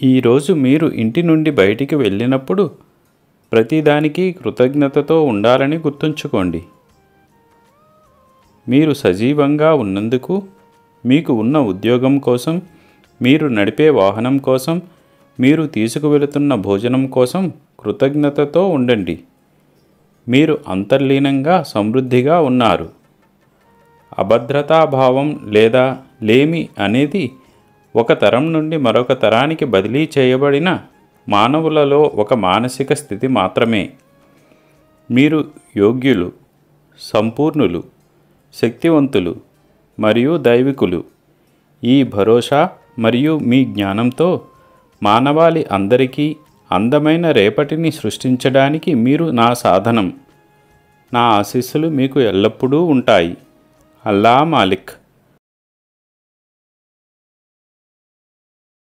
ఈరోజు మీరు ఇంటి నుండి బయటికి వెళ్ళినప్పుడు ప్రతిదానికి కృతజ్ఞతతో ఉండాలని గుర్తుంచుకోండి. మీరు సజీవంగా ఉన్నందుకు, మీకు ఉన్న ఉద్యోగం కోసం, మీరు నడిపే వాహనం కోసం, మీరు తీసుకువెళుతున్న భోజనం కోసం కృతజ్ఞతతో ఉండండి. మీరు అంతర్లీనంగా సమృద్ధిగా ఉన్నారు. అభద్రతాభావం లేదా లేమి అనేది ఒక తరం నుండి మరొక తరానికి బదిలీ చేయబడిన మానవులలో ఒక మానసిక స్థితి మాత్రమే. మీరు యోగ్యులు, సంపూర్ణులు, శక్తివంతులు మరియు దైవికులు. ఈ భరోసా మరియు మీ జ్ఞానంతో మానవాళి అందరికీ అందమైన రేపటిని సృష్టించడానికి మీరు నా సాధనం. నా ఆశీస్సులు మీకు ఎల్లప్పుడూ ఉంటాయి. అల్లా మాలిక్.